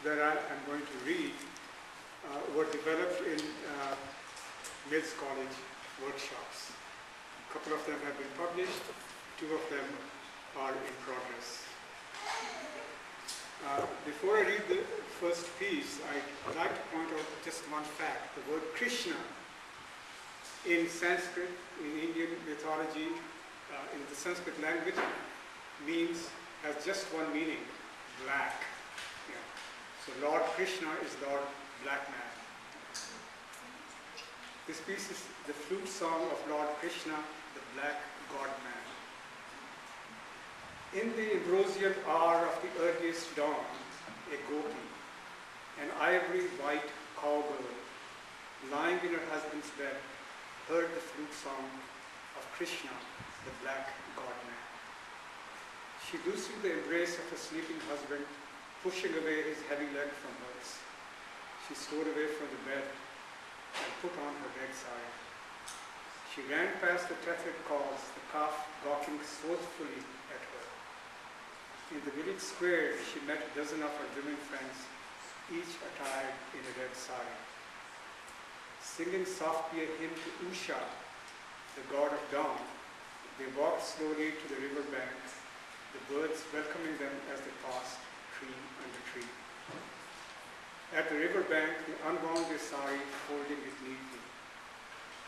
that I am going to read were developed in Mills College workshops. A couple of them have been published, 2 of them are in progress. Before I read the first piece, I'd like to point out just one fact. The word Krishna in Sanskrit, in Indian mythology, in the Sanskrit language, has just one meaning: black. Yeah. So Lord Krishna is Lord Black Man. This piece is the flute song of Lord Krishna, the Black God Man. In the ambrosial hour of the earliest dawn, a gopi, an ivory white cowgirl, lying in her husband's bed, heard the flute song of Krishna, the Black God Man. She loosened the embrace of her sleeping husband, pushing away his heavy leg from hers. She stole away from the bed and put on her red sari. She ran past the tethered cows, the calf gawking soulfully at her. In the village square, she met a dozen of her women friends, each attired in a red sari. Singing softly a hymn to Usha, the god of dawn, they walked slowly to the river bank, the birds welcoming them as they passed tree under tree. At the river bank, they unwound their sari, folding it neatly.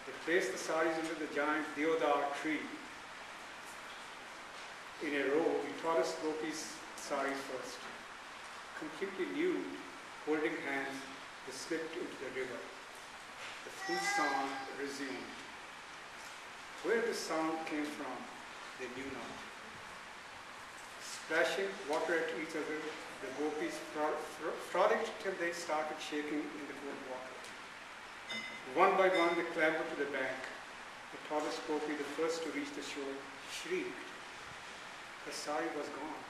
They placed the saris under the giant deodar tree. In a row, the tallest gopi's sari first. Completely nude, holding hands, they slipped into the river. The flute song resumed. Where the sound came from, they knew not. Splashing water at each other, the gopis frolicked till they started shaking in the cold water. One by one, they clambered to the bank. The tallest gopi, the first to reach the shore, shrieked. Her sari was gone.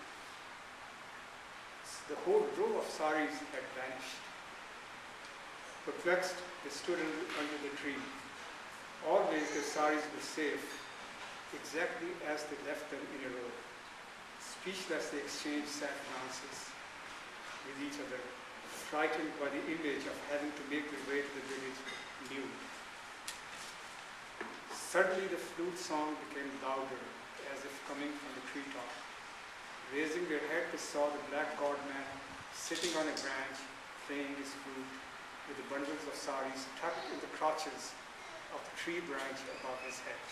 The whole row of saris had vanished. Perplexed, they stood under the tree. Always their saris were safe, exactly as they left them in a row. Speechless, they exchanged sad glances with each other, frightened by the image of having to make their way to the village nude. Suddenly the flute song became louder, as if coming from the treetop. Raising their head, they saw the black god man sitting on a branch, playing his flute, with the bundles of saris tucked in the crotches of the tree branch above his head.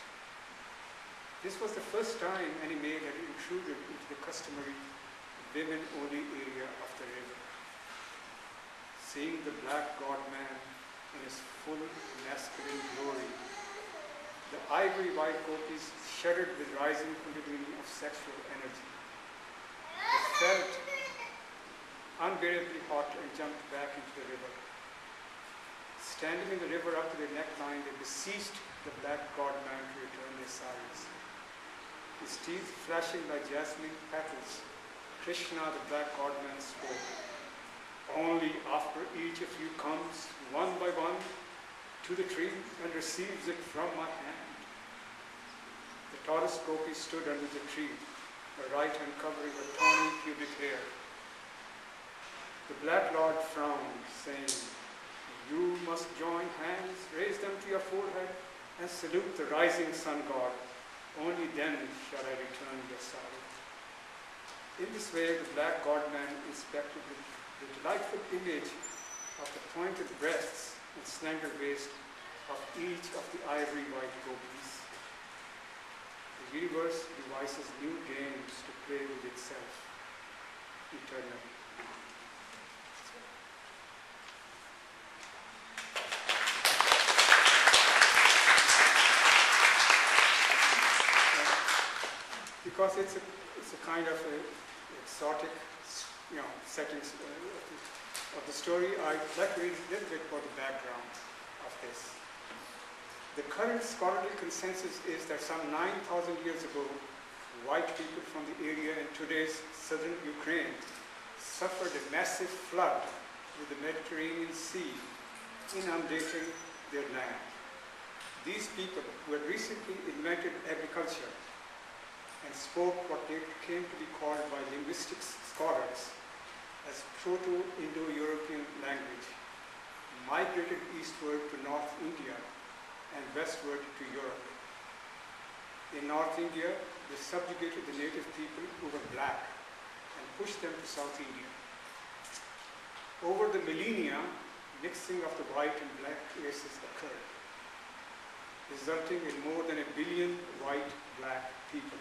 This was the first time any maid had intruded into the customary women-only area of the river. Seeing the black god man in his full masculine glory, the ivory white gopis shuddered with rising kundalini of sexual energy. They felt unbearably hot and jumped back into the river. Standing in the river up to their neckline, they beseeched the black god man to return their saris. His teeth flashing like jasmine petals, Krishna, the black god man, spoke. Only after each of you comes one by one to the tree and receives it from my hand. The tallest gopi stood under the tree, her right hand covering her tawny pubic hair. The black lord frowned, saying, "You must join hands, raise them to your forehead, and salute the rising sun god. Only then shall I return your sari." In this way, the black god man inspected the delightful image of the pointed breasts and slender waist of each of the ivory white gopis. The universe devises new games to play with itself eternally. Because it's a kind of a exotic, setting of the story, I'd like to read a little bit about the background of this. The current scholarly consensus is that some 9,000 years ago, white people from the area in today's southern Ukraine suffered a massive flood with the Mediterranean Sea inundating their land. These people, who had recently invented agriculture and spoke what they came to be called by linguistic scholars as Proto-Indo-European language, migrated eastward to North India and westward to Europe. In North India, they subjugated the native people who were black and pushed them to South India. Over the millennia, mixing of the white and black races occurred, resulting in more than 1 billion white-black people.